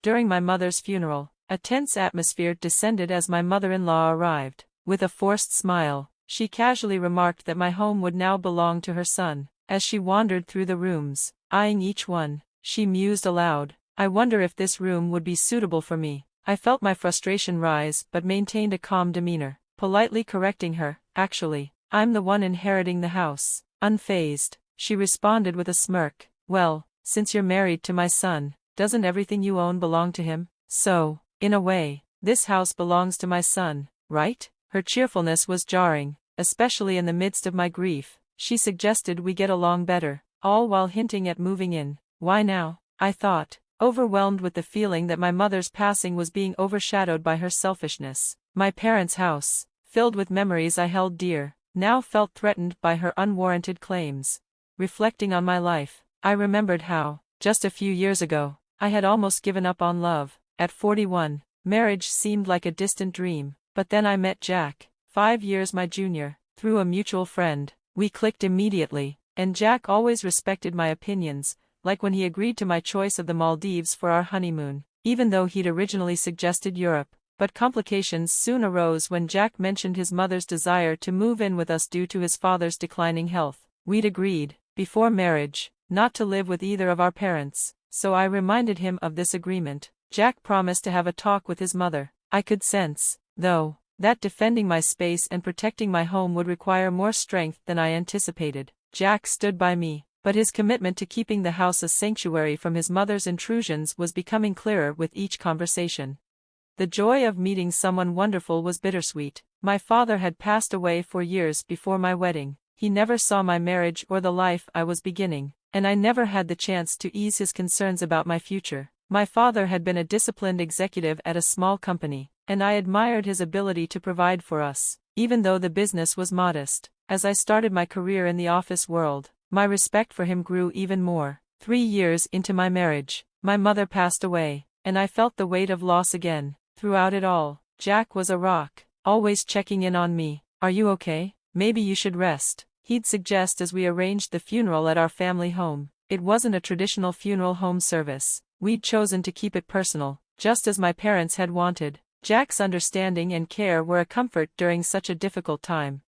During my mother's funeral, a tense atmosphere descended as my mother-in-law arrived. With a forced smile, she casually remarked that my home would now belong to her son. As she wandered through the rooms, eyeing each one, she mused aloud, "I wonder if this room would be suitable for me." I felt my frustration rise but maintained a calm demeanor, politely correcting her. "Actually, I'm the one inheriting the house." Unfazed, she responded with a smirk, "Well, since you're married to my son, doesn't everything you own belong to him? So, in a way, this house belongs to my son, right?" Her cheerfulness was jarring, especially in the midst of my grief. She suggested we get along better, all while hinting at moving in. Why now? I thought, overwhelmed with the feeling that my mother's passing was being overshadowed by her selfishness. My parents' house, filled with memories I held dear, now felt threatened by her unwarranted claims. Reflecting on my life, I remembered how, just a few years ago, I had almost given up on love. At 41, marriage seemed like a distant dream. But then I met Jack, 5 years my junior, through a mutual friend. We clicked immediately, and Jack always respected my opinions, like when he agreed to my choice of the Maldives for our honeymoon, even though he'd originally suggested Europe. But complications soon arose when Jack mentioned his mother's desire to move in with us due to his father's declining health. We'd agreed, before marriage, not to live with either of our parents, so I reminded him of this agreement. Jack promised to have a talk with his mother. I could sense, though, that defending my space and protecting my home would require more strength than I anticipated. Jack stood by me, but his commitment to keeping the house a sanctuary from his mother's intrusions was becoming clearer with each conversation. The joy of meeting someone wonderful was bittersweet. My father had passed away 4 years before my wedding. He never saw my marriage or the life I was beginning, and I never had the chance to ease his concerns about my future. My father had been a disciplined executive at a small company, and I admired his ability to provide for us, even though the business was modest. As I started my career in the office world, my respect for him grew even more. 3 years into my marriage, my mother passed away, and I felt the weight of loss again. Throughout it all, Jack was a rock, always checking in on me. "Are you okay? Maybe you should rest," he'd suggest as we arranged the funeral at our family home. It wasn't a traditional funeral home service. We'd chosen to keep it personal, just as my parents had wanted. Jack's understanding and care were a comfort during such a difficult time.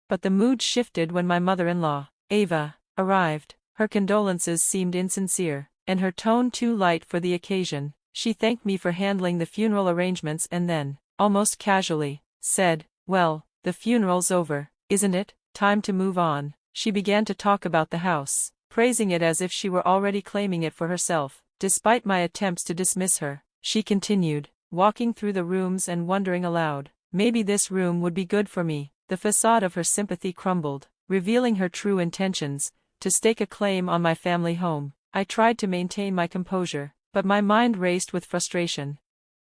But the mood shifted when my mother-in-law, Ava, arrived. Her condolences seemed insincere, and her tone too light for the occasion. She thanked me for handling the funeral arrangements and then, almost casually, said, "Well, the funeral's over, isn't it? Time to move on." She began to talk about the house, praising it as if she were already claiming it for herself. Despite my attempts to dismiss her, she continued, walking through the rooms and wondering aloud, "Maybe this room would be good for me." The facade of her sympathy crumbled, revealing her true intentions, to stake a claim on my family home. I tried to maintain my composure, but my mind raced with frustration.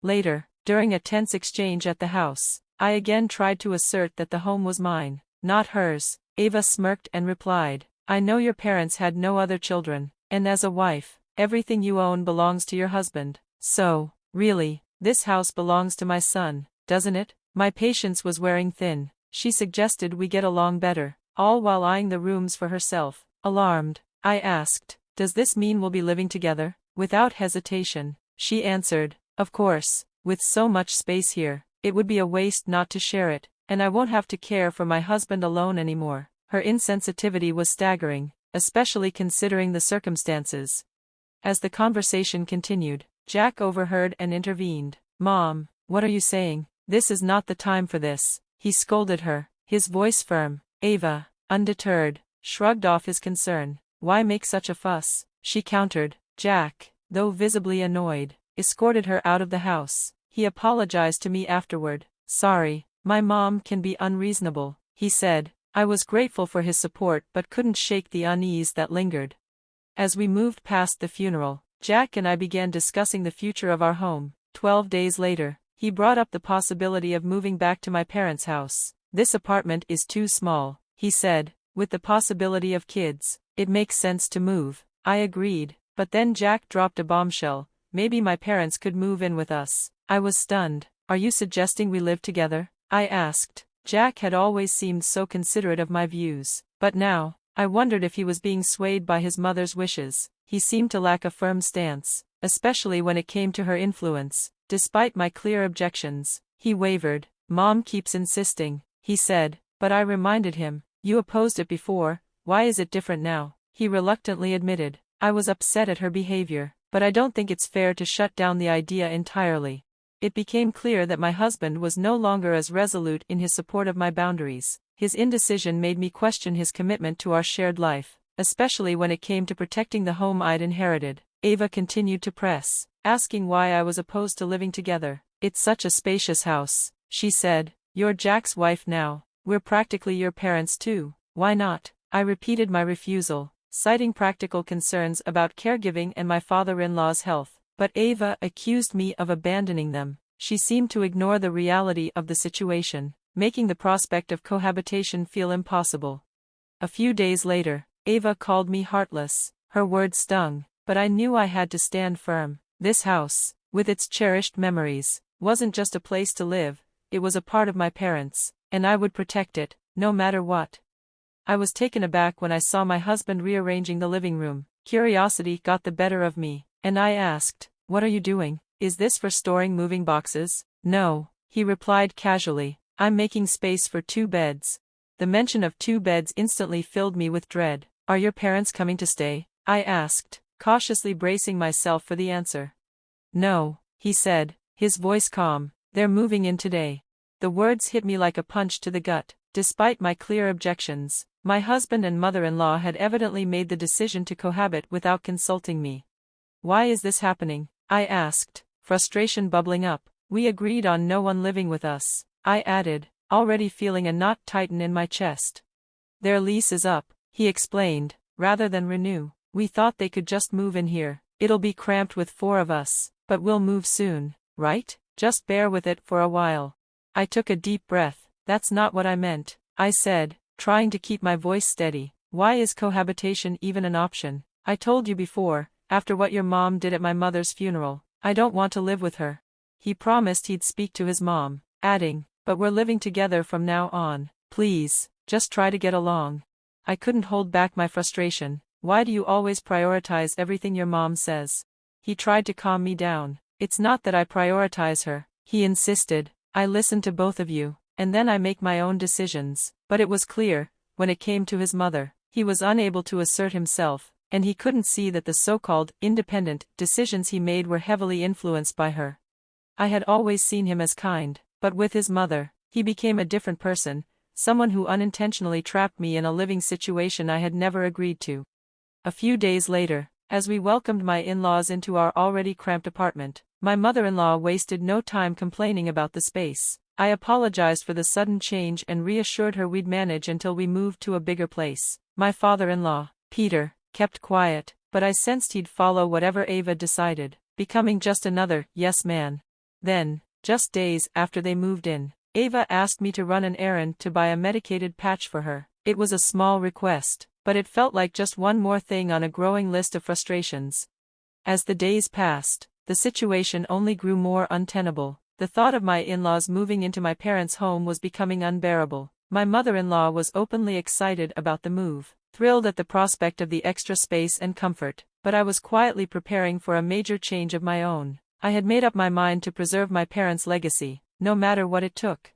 Later, during a tense exchange at the house, I again tried to assert that the home was mine, not hers. Ava smirked and replied, "I know your parents had no other children, and as a wife, everything you own belongs to your husband. So, really, this house belongs to my son, doesn't it?" My patience was wearing thin. She suggested we get along better, all while eyeing the rooms for herself. Alarmed, I asked, "Does this mean we'll be living together?" Without hesitation, she answered, "Of course, with so much space here, it would be a waste not to share it, and I won't have to care for my husband alone anymore." Her insensitivity was staggering, especially considering the circumstances. As the conversation continued, Jack overheard and intervened. "Mom, what are you saying? This is not the time for this," he scolded her, his voice firm. Ava, undeterred, shrugged off his concern. "Why make such a fuss?" she countered. Jack, though visibly annoyed, escorted her out of the house. He apologized to me afterward. "Sorry, my mom can be unreasonable," he said. I was grateful for his support but couldn't shake the unease that lingered. As we moved past the funeral, Jack and I began discussing the future of our home. 12 days later, he brought up the possibility of moving back to my parents' house. "This apartment is too small," he said, "with the possibility of kids. It makes sense to move." I agreed, but then Jack dropped a bombshell. "Maybe my parents could move in with us." I was stunned. "Are you suggesting we live together?" I asked. Jack had always seemed so considerate of my views, but now, I wondered if he was being swayed by his mother's wishes. He seemed to lack a firm stance. especially when it came to her influence. Despite my clear objections, he wavered. "Mom keeps insisting," he said, but I reminded him, "You opposed it before, why is it different now?" He reluctantly admitted, "I was upset at her behavior, but I don't think it's fair to shut down the idea entirely." It became clear that my husband was no longer as resolute in his support of my boundaries. His indecision made me question his commitment to our shared life, especially when it came to protecting the home I'd inherited. Ava continued to press, asking why I was opposed to living together. "It's such a spacious house," she said. "You're Jack's wife now. We're practically your parents too. Why not?" I repeated my refusal, citing practical concerns about caregiving and my father-in-law's health. But Ava accused me of abandoning them. She seemed to ignore the reality of the situation, making the prospect of cohabitation feel impossible. A few days later, Ava called me heartless. Her words stung, but I knew I had to stand firm. This house, with its cherished memories, wasn't just a place to live, it was a part of my parents, and I would protect it, no matter what. I was taken aback when I saw my husband rearranging the living room. Curiosity got the better of me, and I asked, "What are you doing? Is this for storing moving boxes?" "No," he replied casually, "I'm making space for 2 beds." The mention of 2 beds instantly filled me with dread. "Are your parents coming to stay?" I asked, cautiously bracing myself for the answer. "No," he said, his voice calm, "they're moving in today." The words hit me like a punch to the gut. Despite my clear objections, my husband and mother-in-law had evidently made the decision to cohabit without consulting me. "Why is this happening?" I asked, frustration bubbling up. "We agreed on no one living with us," I added, already feeling a knot tighten in my chest. "Their lease is up," he explained, "rather than renew. We thought they could just move in here. It'll be cramped with 4 of us, but we'll move soon, right? Just bear with it for a while." I took a deep breath. "That's not what I meant," I said, trying to keep my voice steady. "Why is cohabitation even an option? I told you before, after what your mom did at my mother's funeral, I don't want to live with her." He promised he'd speak to his mom, adding, "But we're living together from now on. Please, just try to get along." I couldn't hold back my frustration. "Why do you always prioritize everything your mom says?" He tried to calm me down. "It's not that I prioritize her," he insisted. "I listen to both of you, and then I make my own decisions." But it was clear, when it came to his mother, he was unable to assert himself, and he couldn't see that the so-called independent decisions he made were heavily influenced by her. I had always seen him as kind, but with his mother, he became a different person, someone who unintentionally trapped me in a living situation I had never agreed to. A few days later, as we welcomed my in-laws into our already cramped apartment, my mother-in-law wasted no time complaining about the space. I apologized for the sudden change and reassured her we'd manage until we moved to a bigger place. My father-in-law, Peter, kept quiet, but I sensed he'd follow whatever Ava decided, becoming just another yes man. Then, just days after they moved in, Ava asked me to run an errand to buy a medicated patch for her. It was a small request, but it felt like just one more thing on a growing list of frustrations. As the days passed, the situation only grew more untenable. The thought of my in-laws moving into my parents' home was becoming unbearable. My mother-in-law was openly excited about the move, thrilled at the prospect of the extra space and comfort, but I was quietly preparing for a major change of my own. I had made up my mind to preserve my parents' legacy, no matter what it took.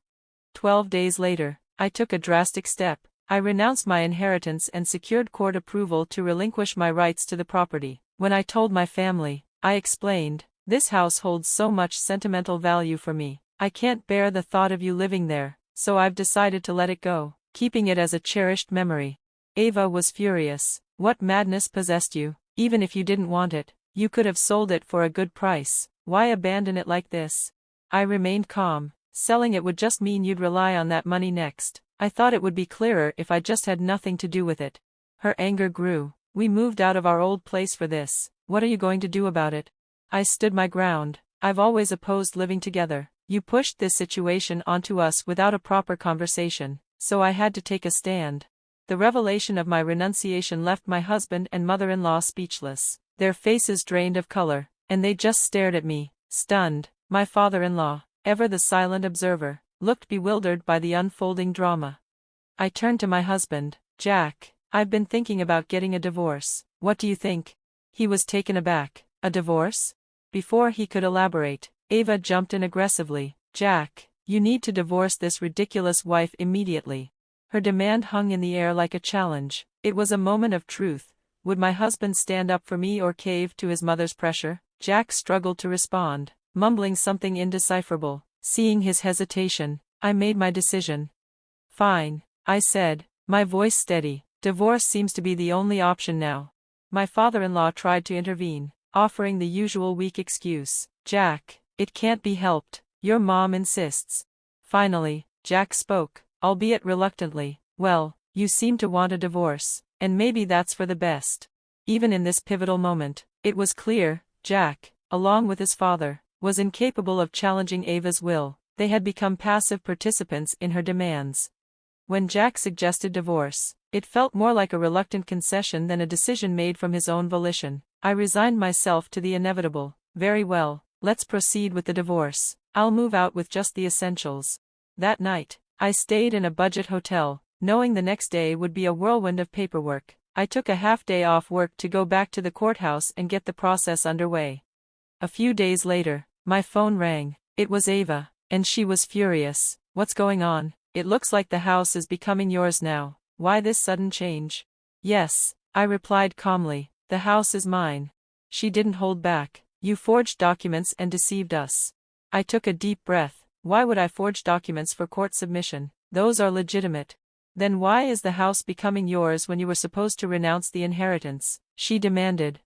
12 days later, I took a drastic step. I renounced my inheritance and secured court approval to relinquish my rights to the property. When I told my family, I explained, "This house holds so much sentimental value for me. I can't bear the thought of you living there, so I've decided to let it go, keeping it as a cherished memory." Ava was furious. "What madness possessed you? Even if you didn't want it, you could have sold it for a good price. Why abandon it like this?" I remained calm. "Selling it would just mean you'd rely on that money next. I thought it would be clearer if I just had nothing to do with it." Her anger grew. "We moved out of our old place for this. What are you going to do about it?" I stood my ground. "I've always opposed living together. You pushed this situation onto us without a proper conversation, so I had to take a stand." The revelation of my renunciation left my husband and mother-in-law speechless. Their faces drained of color, and they just stared at me, stunned. My father-in-law, ever the silent observer, looked bewildered by the unfolding drama. I turned to my husband. "Jack, I've been thinking about getting a divorce. What do you think?" He was taken aback. A divorce? Before he could elaborate, Ava jumped in aggressively. Jack, you need to divorce this ridiculous wife immediately. Her demand hung in the air like a challenge. It was a moment of truth. Would my husband stand up for me or cave to his mother's pressure? Jack struggled to respond, mumbling something indecipherable. Seeing his hesitation, I made my decision. Fine, I said, my voice steady. Divorce seems to be the only option now. My father-in-law tried to intervene, offering the usual weak excuse. Jack, it can't be helped. Your mom insists. Finally, Jack spoke, albeit reluctantly. Well, you seem to want a divorce, and maybe that's for the best. Even in this pivotal moment, it was clear, Jack, along with his father, was incapable of challenging Ava's will. They had become passive participants in her demands. When Jack suggested divorce, it felt more like a reluctant concession than a decision made from his own volition. I resigned myself to the inevitable. Very well, let's proceed with the divorce. I'll move out with just the essentials. That night, I stayed in a budget hotel, knowing the next day would be a whirlwind of paperwork. I took a half-day off work to go back to the courthouse and get the process underway. A few days later, my phone rang. It was Ava, and she was furious. What's going on? It looks like the house is becoming yours now. Why this sudden change? Yes, I replied calmly, the house is mine. She didn't hold back. You forged documents and deceived us. I took a deep breath. Why would I forge documents for court submission? Those are legitimate. Then why is the house becoming yours when you were supposed to renounce the inheritance? She demanded.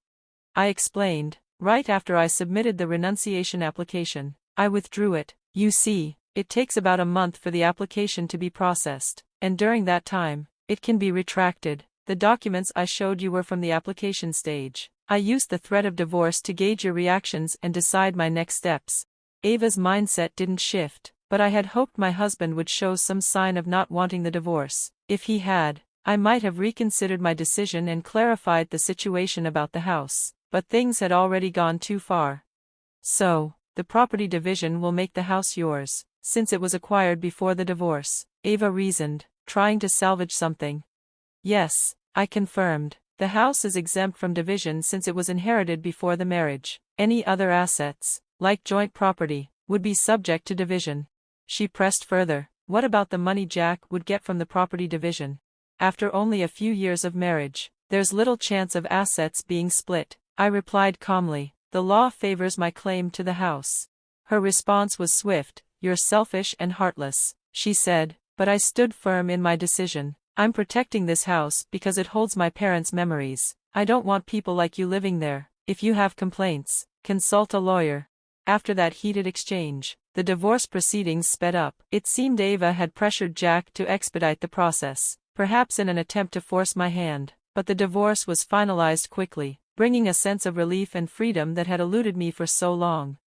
I explained. Right after I submitted the renunciation application, I withdrew it. You see, it takes about a month for the application to be processed, and during that time, it can be retracted. The documents I showed you were from the application stage. I used the threat of divorce to gauge your reactions and decide my next steps. Ava's mindset didn't shift, but I had hoped my husband would show some sign of not wanting the divorce. If he had, I might have reconsidered my decision and clarified the situation about the house, but things had already gone too far. So, the property division will make the house yours, since it was acquired before the divorce, Ava reasoned, trying to salvage something. Yes, I confirmed. The house is exempt from division since it was inherited before the marriage. Any other assets, like joint property, would be subject to division. She pressed further. What about the money Jack would get from the property division? After only a few years of marriage, there's little chance of assets being split. I replied calmly. The law favors my claim to the house. Her response was swift. You're selfish and heartless, she said, but I stood firm in my decision. I'm protecting this house because it holds my parents' memories. I don't want people like you living there. If you have complaints, consult a lawyer. After that heated exchange, the divorce proceedings sped up. It seemed Ava had pressured Jack to expedite the process, perhaps in an attempt to force my hand, but the divorce was finalized quickly, bringing a sense of relief and freedom that had eluded me for so long.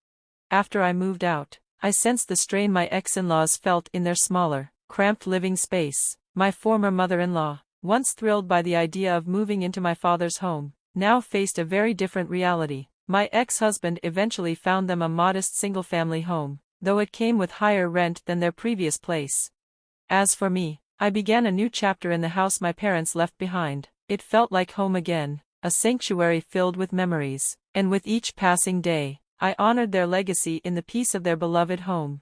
After I moved out, I sensed the strain my ex-in-laws felt in their smaller, cramped living space. My former mother-in-law, once thrilled by the idea of moving into my father's home, now faced a very different reality. My ex-husband eventually found them a modest single-family home, though it came with higher rent than their previous place. As for me, I began a new chapter in the house my parents left behind. It felt like home again, a sanctuary filled with memories, and with each passing day, I honored their legacy in the peace of their beloved home.